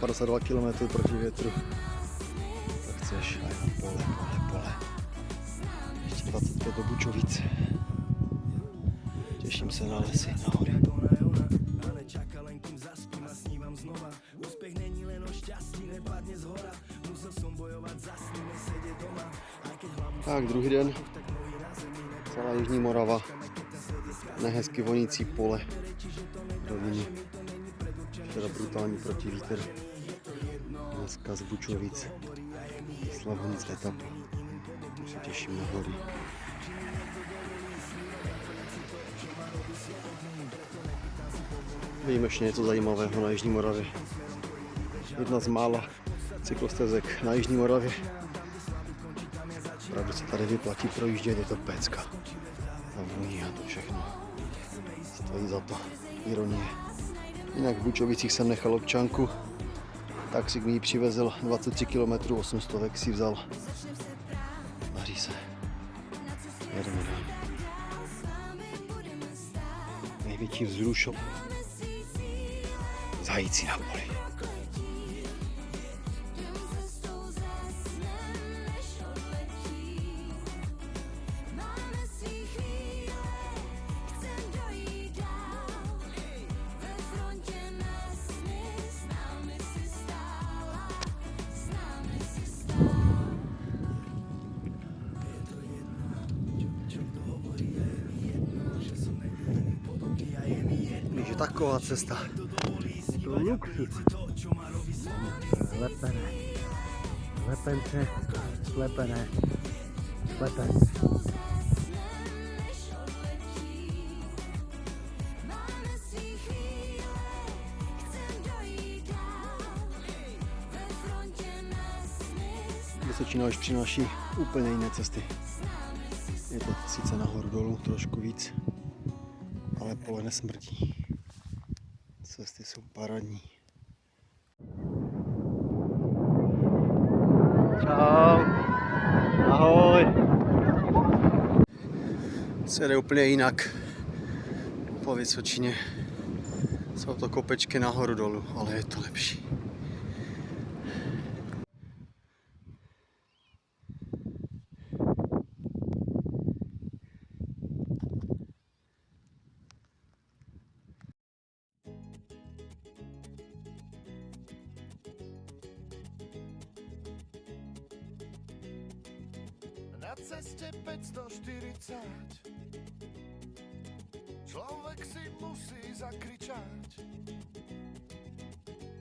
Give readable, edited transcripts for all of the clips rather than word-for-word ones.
...52 km proti větru. To chceš, a jenom pole. Ještě 25 do Bučovic. Těším se na lesy, na hory. Tak, druhý den. Celá Jižní Morava. Nehezky vonící pole. Roviny. Teda brutální protivítr. Dneska z Bučovic. Slavonic etapa. Se těším na hory. Výjimečně něco zajímavého na Jižní Moravě. Jedna z mála cyklostezek na Jižní Moravě. Opravdu se tady vyplatí projíždět, je to pecka. A voní a to všechno. Stojí za to. Ironie. Jinak v Bučovicích jsem nechal občanku. Taxík mi ji přivezl 23 km, 800 si vzal. Vaří se. Jedeme dál. Největší vzrušo. Zajíci na poli. Je taková cesta. To luxus. Lepené. Lepence. Slepené. Slepence. Vysočina už přináší úplně jiné cesty. Je to sice nahoru dolů trošku víc, ale pole nesmrdí. Cesty jsou parádní. Čau. Ahoj. Se jde úplně jinak. Po Vysočině jsou to kopečky nahoru dolů, ale je to lepší. Na ceste 540 človek si musí zakričať,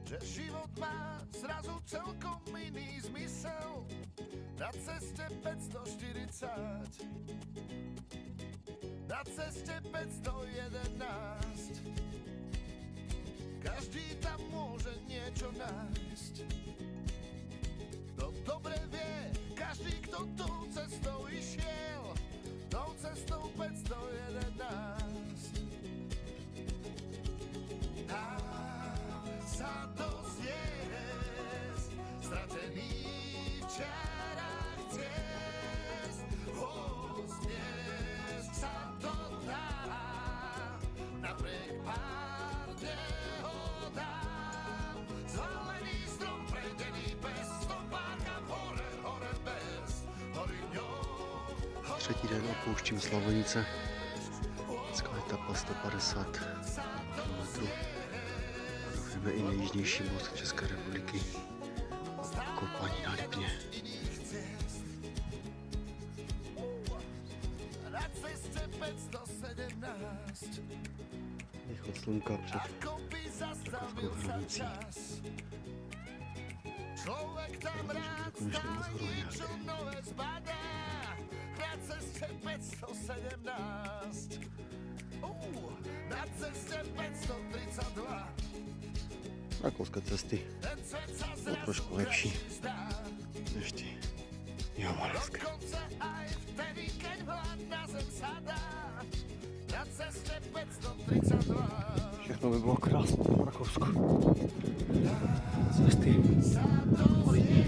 že život má zrazu celkom iný zmysel. Na ceste 540, na ceste 511, každý tam môže niečo nájsť. To dobre vie každý, kto tou cestou išiel, tou cestou 511. Tam sa dozniesť, stratený v čarách ciest, dnes sa to dá, napriek pár nehodám, zvalený strom prejdený bez stopáka, hore bez, hory ňou. Třetí den opouštím Slavonice. Dneska etapa 150 km. Doufujeme i nejjižnější bod České republiky. Koupání na Lipně. Východ slunka před Rakouskou hranicí. Človek tam rád stále čo nové zbadá, na ceste 517, na ceste 532. Rakouské cesty jsou trošku lepší. než ty jihomoravské. Dokonce aj vtedy, keď hlad na zem sadá, na ceste 532. Všechno by bylo krásné v Rakousku. Cesty, hory,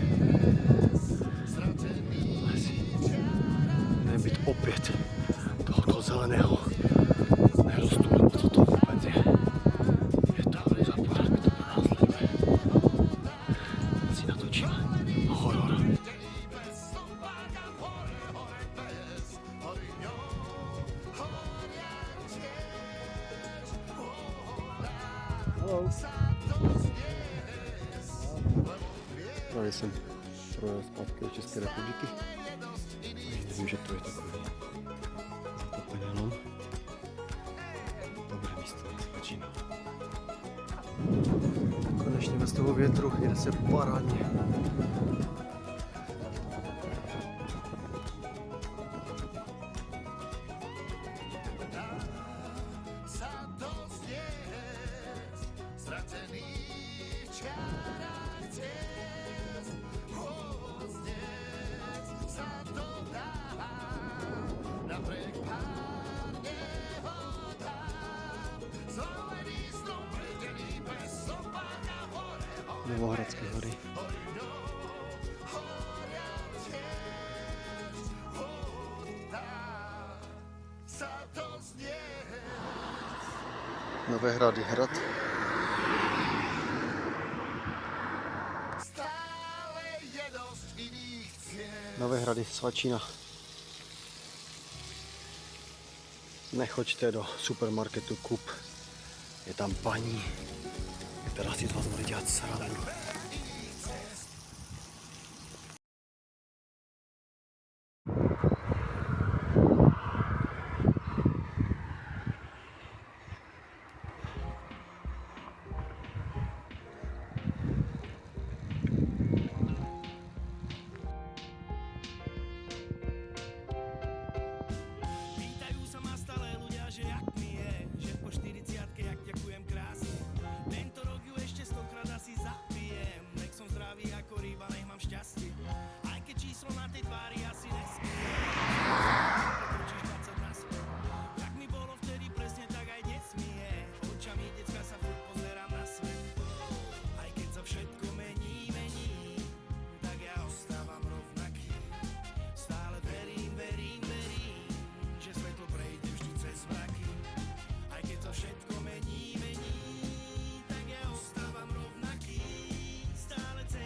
lesy. Nebýt opět tohoto zeleného nerostu, nebo co to vůbec je. Je to zapořád, by to pro nás lidé. Si natočím horor. Hello. Právě jsem projel zpátky do České republiky. Vím, že to je takový zakopený lom. Dobré místo, začíná. Konečně bez toho větru jede se parádně. Novohradské hory. Novéhrady hrad. Novéhrady Svačina. Nechoďte do supermarketu Coop. Je tam paní, která si z vás bude dělat srandu.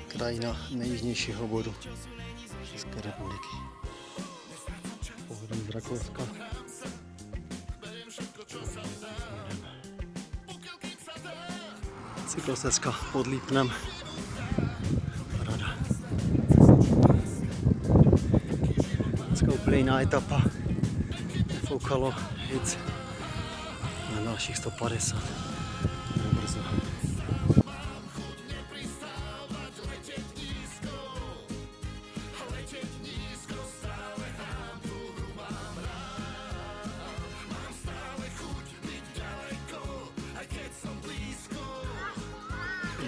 Krajina nejjižnějšího bodu České republiky. Pohodem z Rakouska. Cyklostezka pod Lípnem. Rada. Dneska úplně jiná etapa. Foukalo jít na dalších 150. Brzo.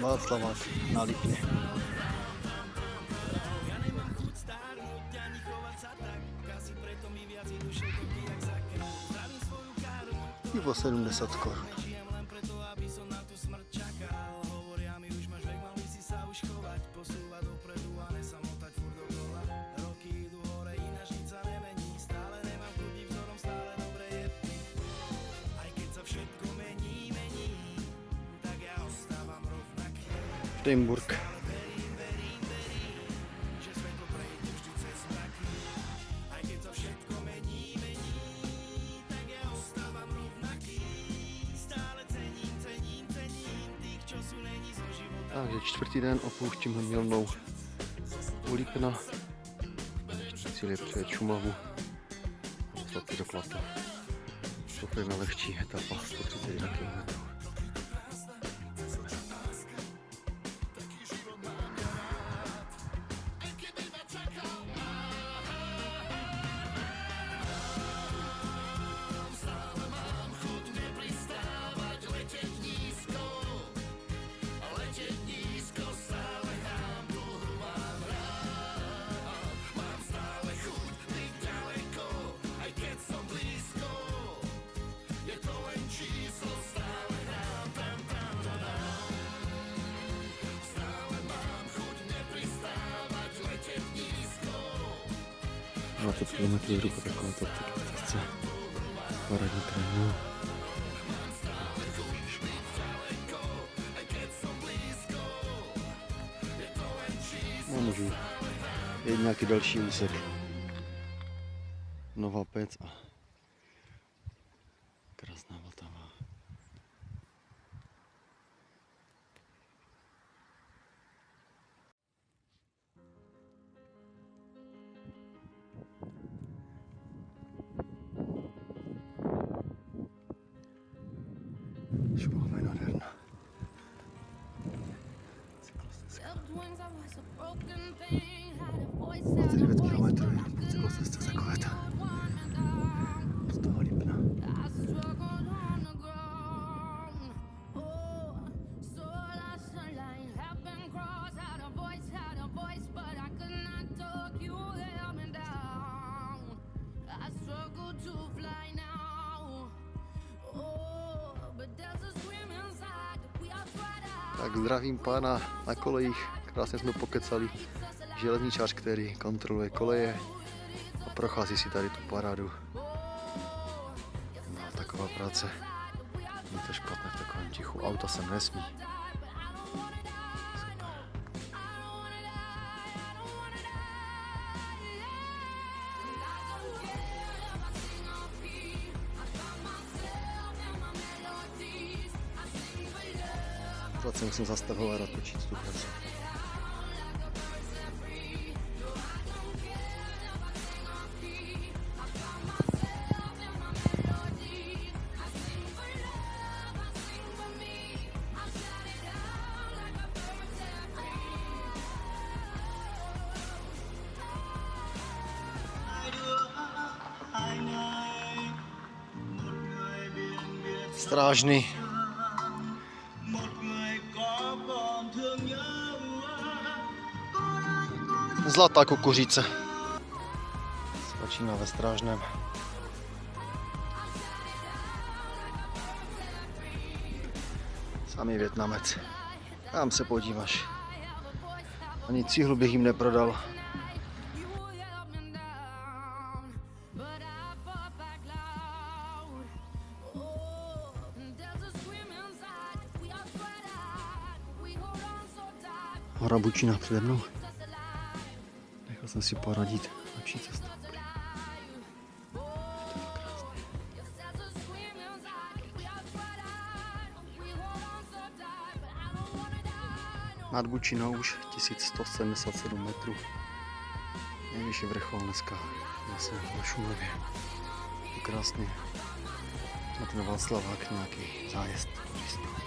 Václavák na Lipně. Pivo 70 korun. Steinburg. Takže čtvrtý den opouštím Hondělnou u Lípna. Cíl je přejet Šumavu a poslat do Klatu. To je lehčí etapa 131 km. 20 km zhruba takovéto cestce. Parádní trénu. No, můžu jít nějaký další úsek. Nová Pec a krásná Vltava. Šumava je nádherná. 29 km na cyklostezce takovéto. Z toho Lipna. Tak zdravím pána na kolejích, krásně jsme pokecali. Železničář, který kontroluje koleje a prochází si tady tu parádu. No, taková práce, je to špatné v takovém tichu, auta sem nesmí. Super. Pořád se musím zastavovat a točit tu práci. Strážný. Zlatá kukuřice. Začíná ve Strážném. Samý Vietnamec. Tam se podíváš. Ani cihlu bych jim neprodal. Hora Bučina přede mnou. Nechal jsem si poradit lepší cestu. Nad Bučinou už 1177 metrů. Nejvyšší vrchol dneska zase na Šumavě. Krásně. Na ten Václavák nějaký zájezd turistů.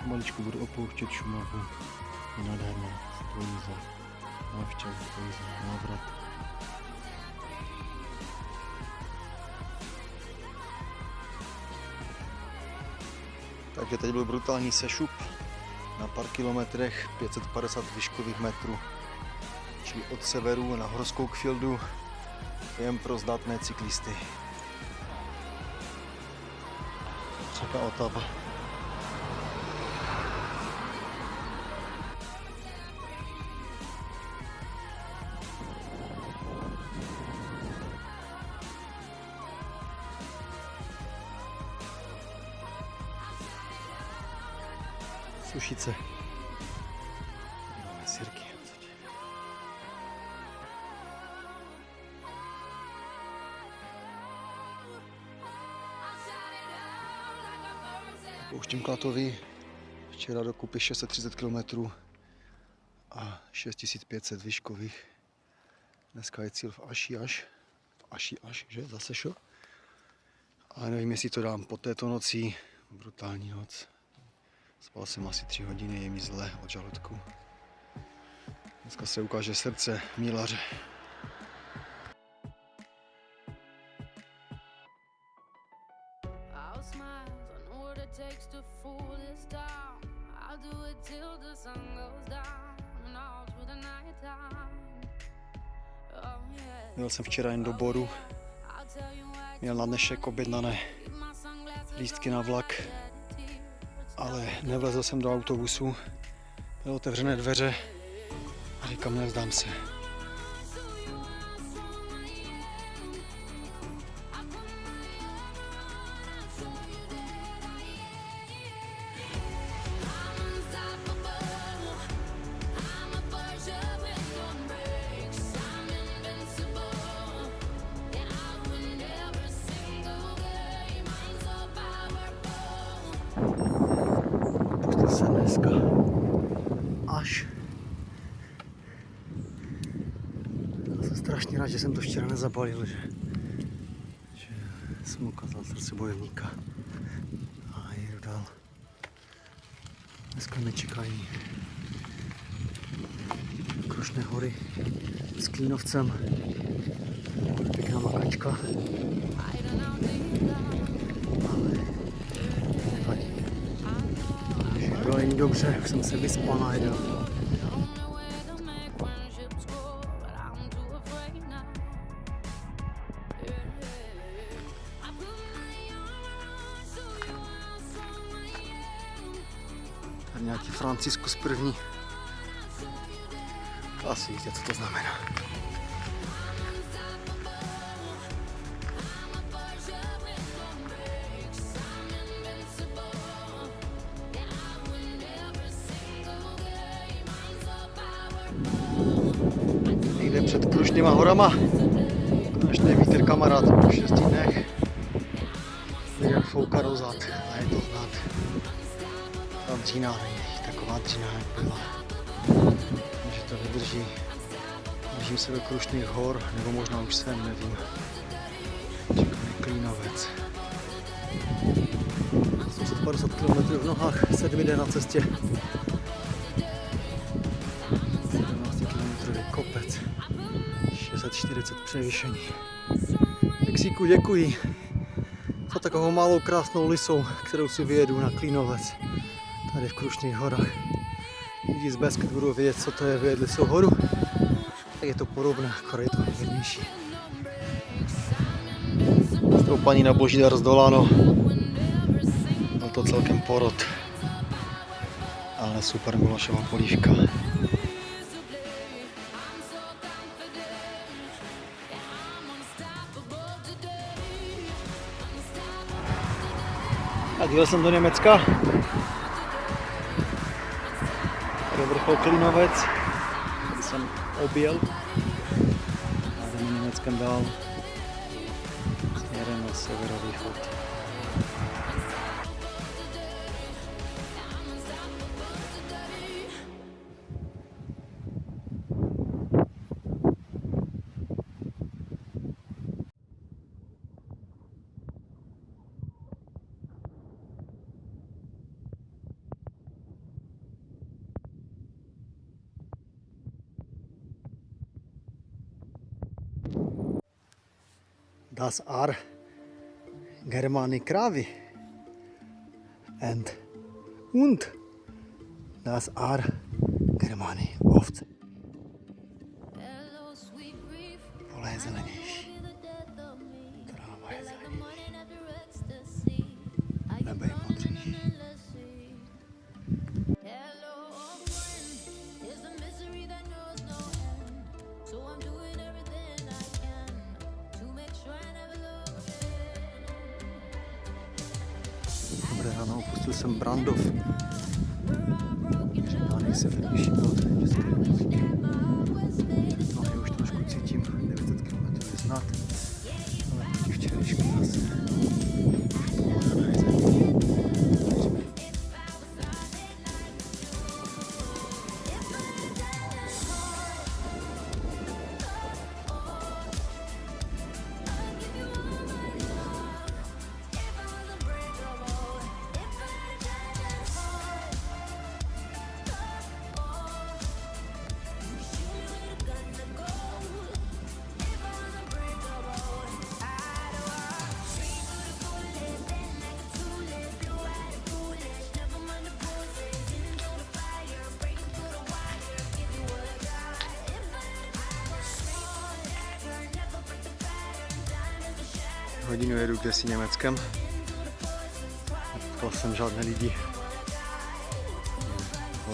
Maličku budu opouštět Šumavu. Je nádherná, stojí za návštěvu, stojí za návrat. Takže teď byl brutální sešup na pár kilometrech, 550 výškových metrů, čili od severu na horskou Kfildu, jen pro zdatné cyklisty. Řeka Otava. Sušice. Máme sirky. Pouštím Klatovy. Včera dokupy 630 km a 6500 výškových. Dneska je cíl v Aši až, že? Zase šo? Ale nevím, jestli to dám po této noci. Brutální noc. Spal jsem asi 3 hodiny, je mi zle od žaludku. Dneska se ukáže srdce mílaře. what it takes to fool this town. I'll do it till the sun goes down and all through the night time. Oh yeah. Byl jsem včera jen do Boru. Měl na dnešek objednané lístky na vlak, ale nevlezl jsem do autobusu. Byly otevřené dveře a říkám, nevzdám se. Pustil jsem dneska až. Já jsem strašně rád, že jsem to včera nezabalil, že jsem ukázal srdce bojovníka a jedu dál. Dneska mě čekají Krušné hory s Klínovcem, pěkná makačka. Všechno není dobře, už jsem se vyspal najednou. Tady nějaký Franciskus první. Asi víte, co to znamená. Někde před Krušnýma horama. Konečně vítr kamarád po 6 dnech. Jak fouká do zad a je to znát. Ta dřína není taková dřína, jak byla. Takže to vydrží. Držím se do Krušných hor, nebo možná už jsem, nevím. Čeká mě Klínovec. 850 km v nohách, 7 den na cestě. 17 km kopec, 640 převýšení. Mexíku děkuji za takovou malou krásnou lisou, kterou si vyjedu na Klínovec, tady v Krušných horách. Lidi z Beskyd budou vědět, co to je vyjet lisou horu, tak je to podobné, akorát je to jednější. Stoupání na Božidar zdoláno, byl to celkem porod, ale super Milošova polívka. Tak jel jsem do Německa, do vrchol Klínovec, tady jsem objel a jdeme Německem dál směrem na severovýchod. Das are Germany Kravi und das are Germany ovce. Pole je zelenější, tráva je zelenější, nebe je modřejší. Dobré ráno, opustil jsem Brandov. Já nejsevernější bod České republiky. Nohy už trošku cítím, 900 km je znát, ale proti včerejšku zase pohodané zemi. hodinu jedu kdesi Německem. Nepotkal jsem žádné lidi.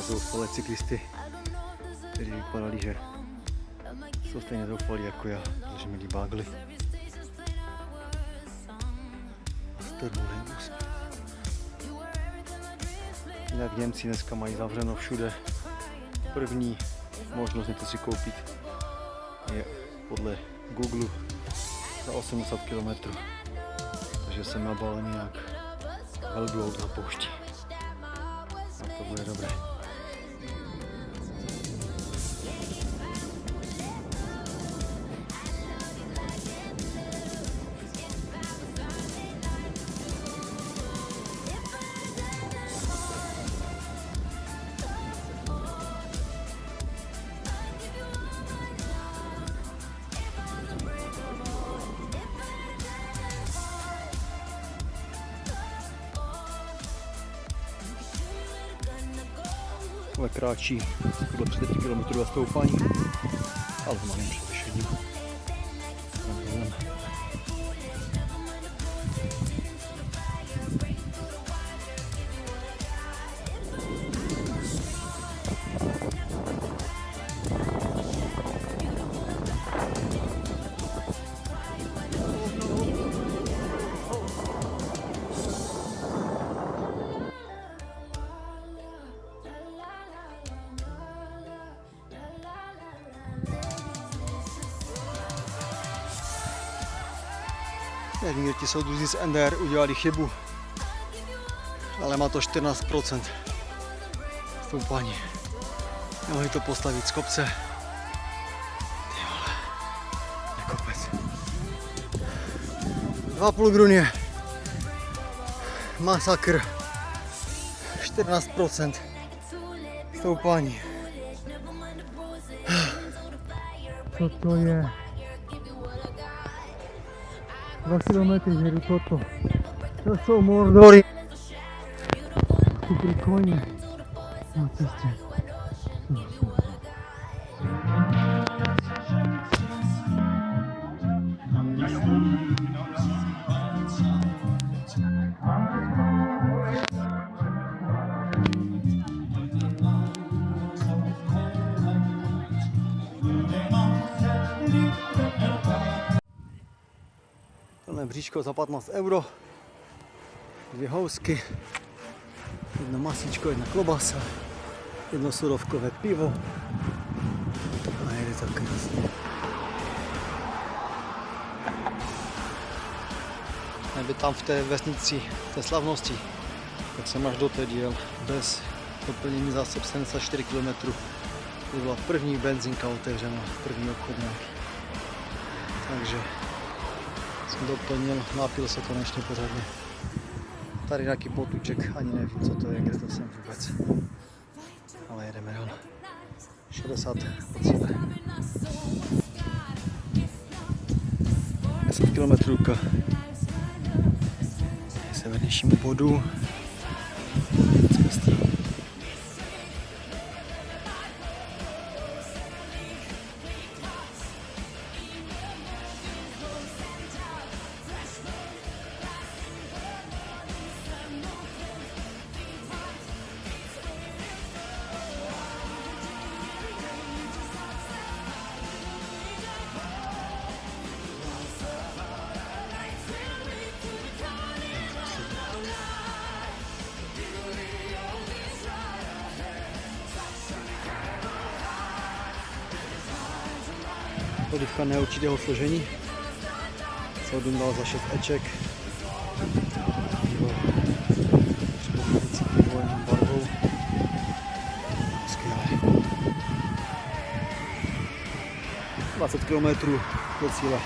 Zoufalé cyklisty, kteří vypadali, že jsou stejně zoufalí jako já, protože mi líbágli. Jinak Němci dneska mají zavřeno všude. První možnost něco si koupit je podle Google za 80 km. Takže jsem nabalený jak velbloud na poušti. A to bude dobré. Ale kráčí podle 30 km a stoupání, ale s malým převyšením. Nevím, že ti soudruzi z NDR udělali chybu, ale má to 14% stoupání. Nemohli to postavit z kopce. Ty vole, je kopec. 2,5 grunie. Masakr. 14% stoupání. Co to je? 2 kilometry jedu toto. To jsou mordory. Super koně na cestě. Plné bříško za 15 euro, 2 housky, 1 masíčko, 1 klobasa, 1 surovkové pivo a jede to krásně. Neby tam v té vesnici, v té slavnosti, tak jsem až doteď jel bez doplnění zásob 74 km. To byla první benzinka otevřená, první obchodňák. Takže jsem doplnil, napil se konečně pořádně. Tady nějaký potůček, ani nevím, co to je, kde to jsem vůbec. Ale jedeme dál. 60 po cíle. 10 km k severnějšímu bodu. Polivka neurčitého složení. Soudun dal za 6 eček. Předpokladající pivo jenom barvou. Skvělé. 20 km do cíle.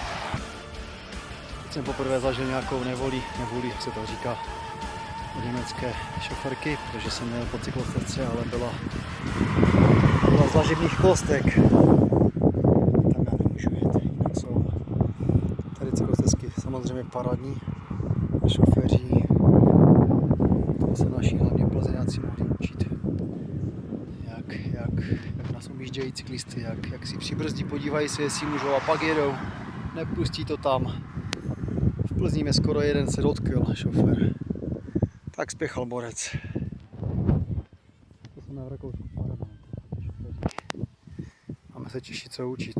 Jsem poprvé zažil nějakou nevoli, se to říká od německé šoferky, protože jsem měl po cyklostezce, ale byla z zaživných kostek. Samozřejmě parádní šoféři, to se naši hlavně plzeňáci mohli učit, jak nás objíždějí cyklisty, jak si přibrzdí, podívají se, jestli můžou a pak jedou, nepustí to tam v Plzní mě skoro jeden se dotkl, šofér. Tak spěchal borec. To jsme v Rakousku paradám. Máme se těšit, co učit.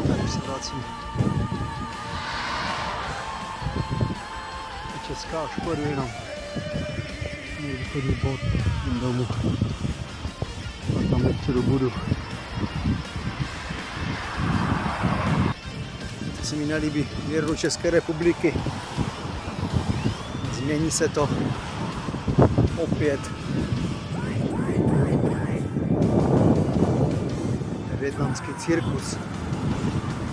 Tak už se vracím. Česká už pojedu jenom. Východní bod, jdem domů. A tam dopředu budu. To se mi nelíbí, jedu do České republiky. Změní se to opět. Vietnamský cirkus. Je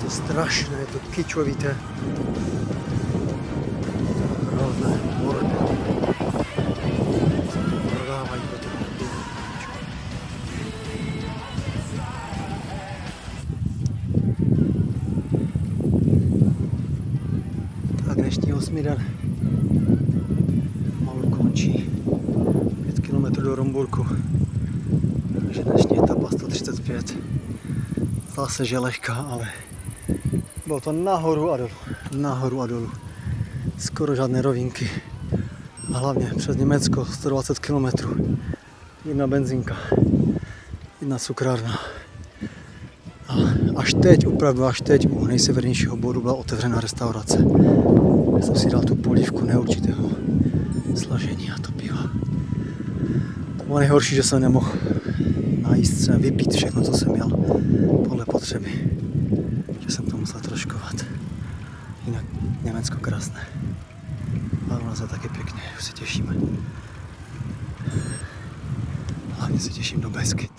to strašné, je to kyčovité. Hrozné, mordy. Co to prodávají pro to. Tak dnešní 8. den malu končí. 5 km do Rumburku. Takže dnešní etapa 135. Zdá se, že lehká, ale bylo to nahoru a dolů. Nahoru a dolů. Skoro žádné rovinky. A hlavně přes Německo 120 km. Jedna benzínka. Jedna cukrárna. A až teď, opravdu až teď, u nejsevernějšího bodu byla otevřená restaurace. Já jsem si dal tu polívku neurčitého slažení a to piva. To bylo nejhorší, že jsem nemohl najíst se, vypít všechno, co jsem měl podle potřeby. Že jsem to musel troškovat. Jinak Německo krásné. A u nás je taky pěkně, už se těšíme. Hlavně se těším do Beskyt.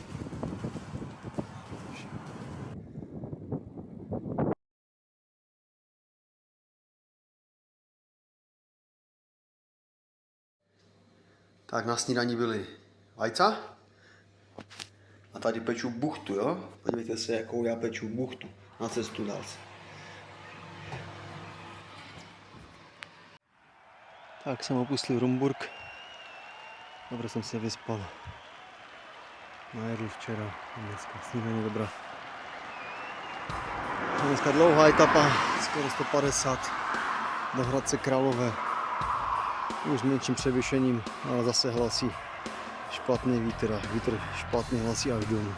Tak na snídani byly vajca. A tady peču buchtu, jo? Podívejte se, jakou já peču buchtu na cestu dál. Tak jsem opustil Rumburk. Dobře jsem se vyspal. Najedl včera a dneska snídaně dobrá. Dneska dlouhá etapa, skoro 150 do Hradce Králové. Už s menším převyšením, ale zase hlasí špatný vítr. Vítr špatný hlasí až domů.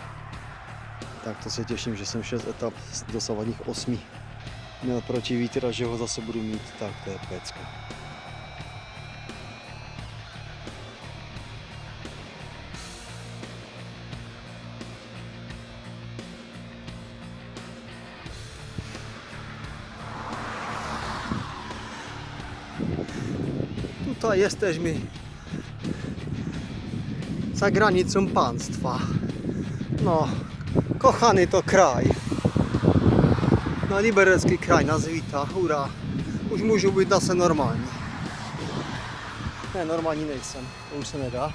Tak to se těším, že jsem 6 etap z dosavadních 8 měl proti vítr a že ho zase budu mít, tak to je pecka. Tutaj jesteśmy za granicą państwa. No, kochany to kraj. No, liberecki kraj nas wita, hurra. Už můžu být zase normální. Ne, normální nejsem, to už se nedá.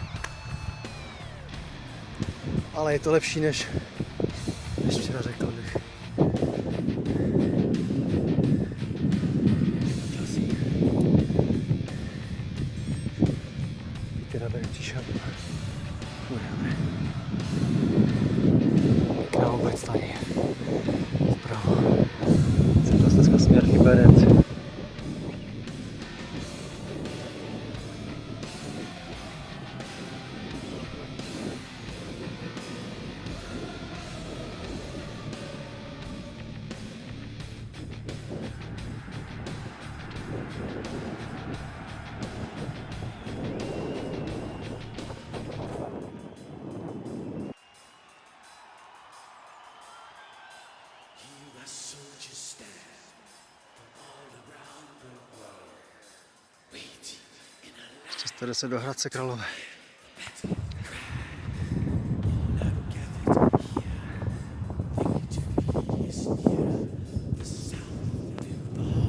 Ale je to lepší než včera, řekl bych. Teda tady přišel. Pěkná obec tady. Zpravo. Jsem to dneska směr Liberec. Tady se do Hradce Králové.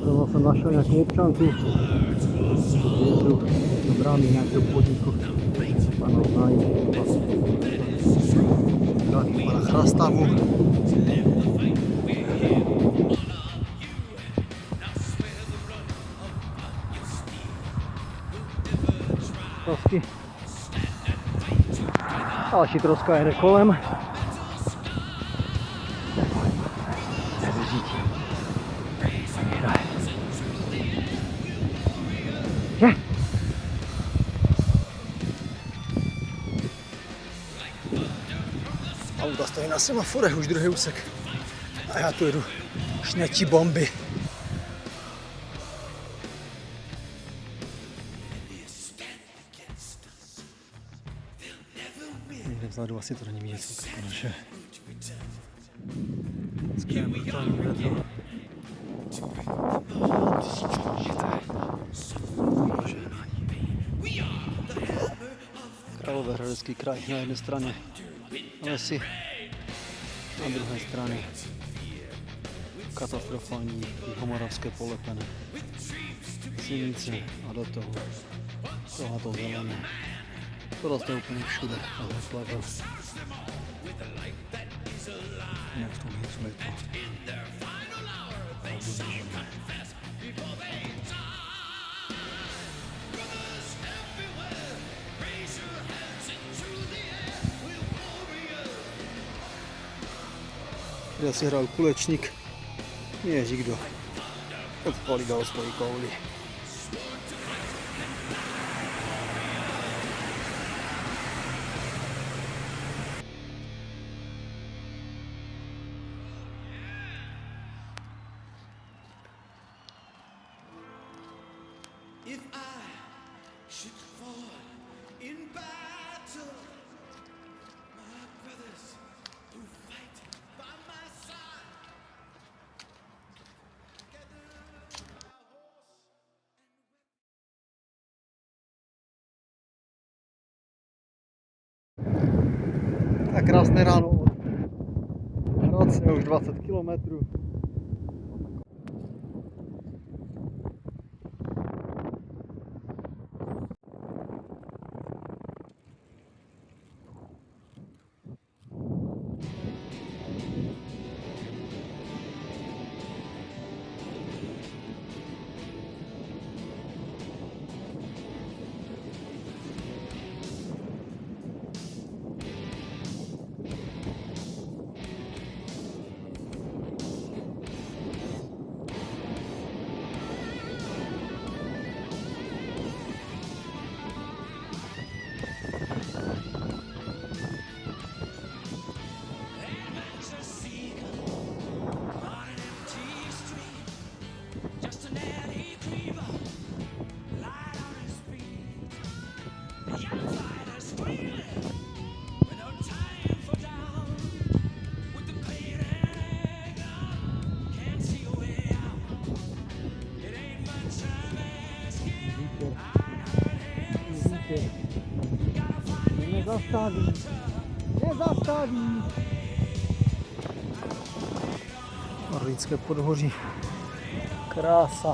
Zrovna jsem našel nějakou občanku. Jedu do brány nějakého podniku. Pana znají. Pana Chrastavu. trosky. Další troska jede kolem. Je. Auta stojí na semaforech, už druhý úsek. A já tu jedu šnetí bomby. Někde vzadu asi to není vidět, co naše. Skvělé brutální vedro. Královéhradecký kraj na jedné straně, lesy na druhé straně. Katastrofální jihomoravské polepené silnice a do toho to zelené. To roste úplně všude, ale plaga. Jak v tom je to. Já si hrál kulečník, ježík kdo odpalíval svoji kouli. If I should fall in battle, my brothers who fight by my side, gather my horse. Tak krásné ráno od Hradce, už 20 kilometrů. Nezastaví. Nezastaví. Orlické podhoří. Krása.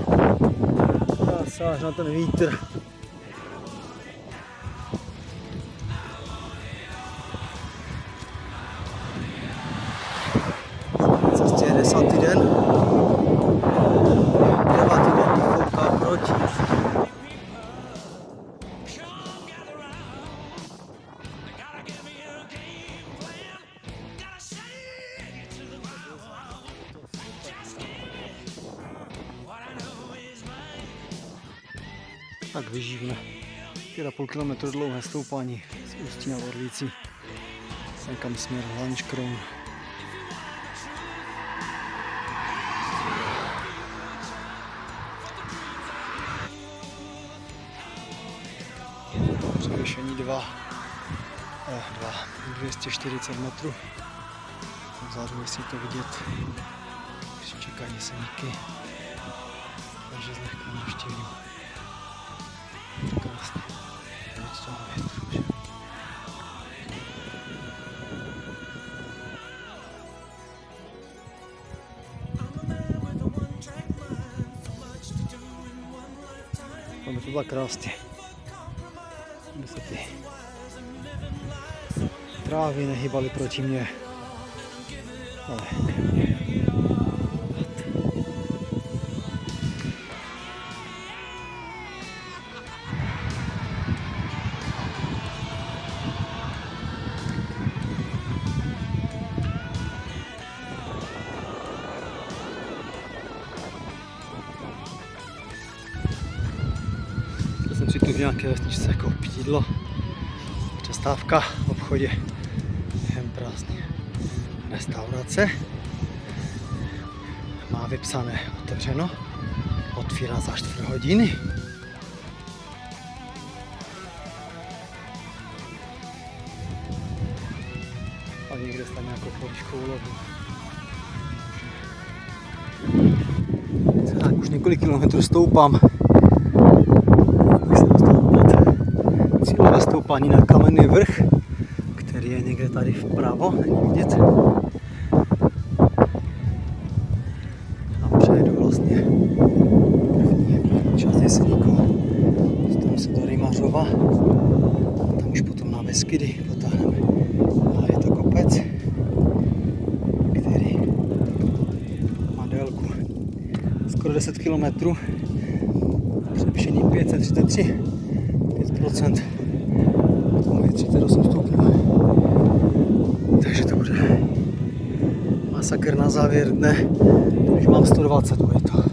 Krása až na ten vítr. Cestě je 10. den. 9. den fouká proti. Tak vyživne. 5,5 km dlouhé stoupání z Ústí nad Orlicí. Někam směr Lanškroun. Převěšení 240 metrů. Vzadu, jestli to vidět, když čekají semíky. Takže zlehka navštěvím. Krásně. Od toho větru, že? Tam by to bylo krásně. Aby se ty trávy nehybaly proti mně. Ale zaseknout v nějaké vesničce koupit jídlo. Přestávka v obchodě, jen prázdně. Restaurace má vypsané otevřeno, otvírá za 4 hodiny. A někde stane nějakou poličkou lovu. Tak už několik kilometrů stoupám. Abych se dostal nad cílové stoupání na Kamenný vrch, který je někde tady vpravo, není vidět. A přejedu vlastně první část Jeseníku. Dostanu se do Rymařova. Tam už potom na Beskydy potáhneme. Ale je to kopec, který má délku skoro 10 km. Převýšení 533, 5%. Tomu je 38 stupňů. Takže to bude masakr na závěr dne. Už mám 120, bude to.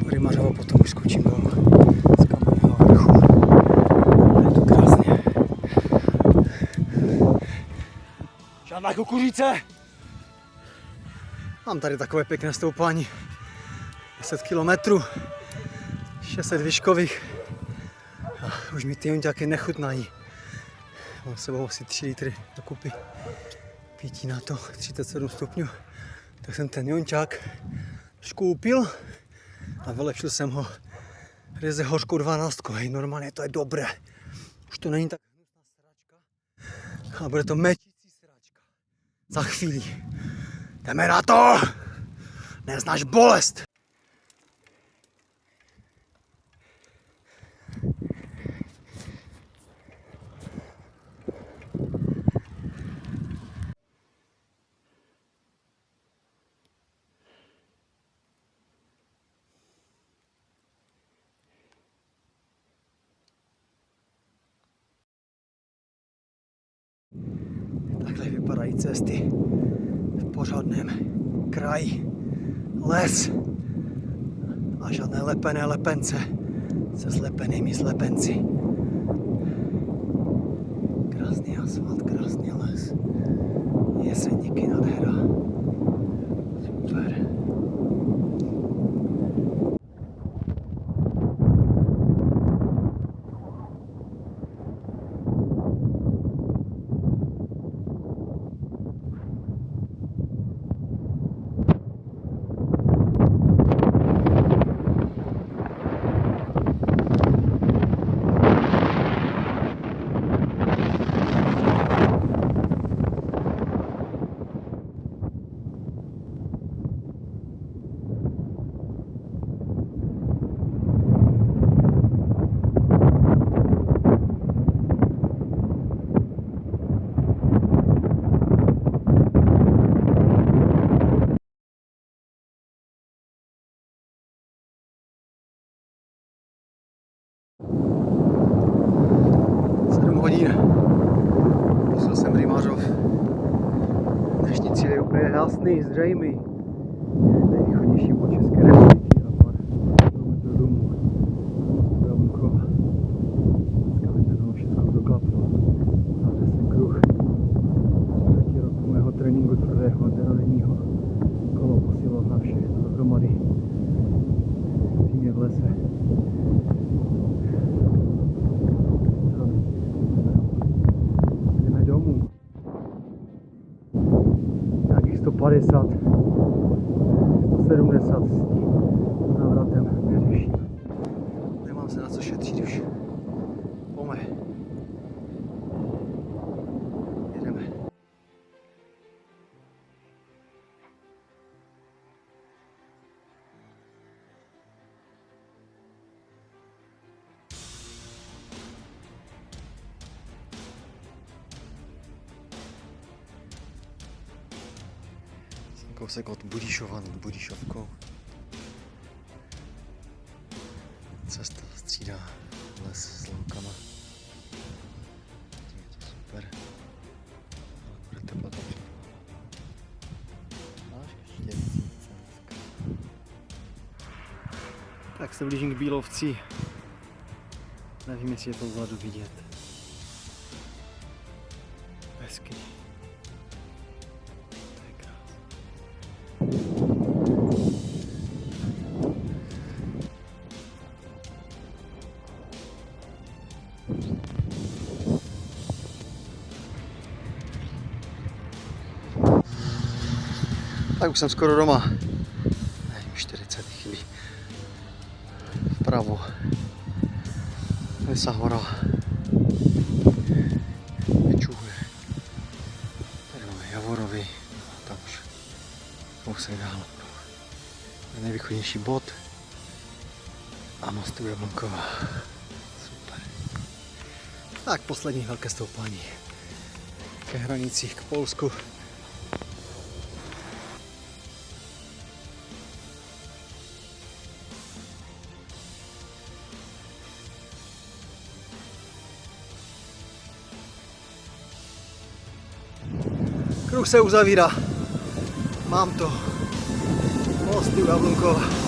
Do Rymařova potom už skočím dolů z Kamenného vrchu. Je to krásně. Žádná kukuřice! Mám tady takové pěkné stoupání. 10 km, 600 výškových. A už mi ty jonťáky nechutnají. Mám s sebou asi 3 litry dokupy pití na to, 37 stupňů. Tak jsem ten jonťák trošku upil a vylepšil jsem ho ryze hořkou 12. Hej, normálně to je dobré. Už to není tak hnusná sračka, ale bude to mečící sračka. Za chvíli. Jdeme na to! Neznáš bolest! Takhle vypadají cesty v pořádném kraji. Les a žádné lepené lepence se zlepenými slepenci. Krásný asfalt, krásný les. Jeseníky nádhera. Super. Musel jsem Rymařov. Dnešní cíl je úplně jasný, zřejmý. Nejvýchodnější bod České republiky a pár kilometrů domů. Bramkova. Dneska by to všechno doklaplo. Zavře se kruh. 3. roku mého tréninku tvrdého dennodenního. Kolo posilovna vše dohromady. V zimě v lese. Domů. Nějakých 150, 170 s návratem neřeším. Nemám se na co šetřit už. Pome. Jedeme. Kousek od Budyšova nad Budyšovkou. Cesta střídá les s loukama. Je to super. Ale bude teplota máš ještě víc. Tak Tak se blížím k Bílovci. Nevím, jestli je to vzadu vidět. Hezky. To je krásné. Tak už jsem skoro doma. Nevím, 40 chybí. Vpravo. Lesa hora. Vyčuhuje. Tady máme Javorovy. A tam už kousek dál. Je nejvýchodnější bod. A mostu Jablonkova. Super. Tak poslední velké stoupání. Ke hranicích k Polsku. Kruh se uzavírá. Mám to. Most u Jablonkova.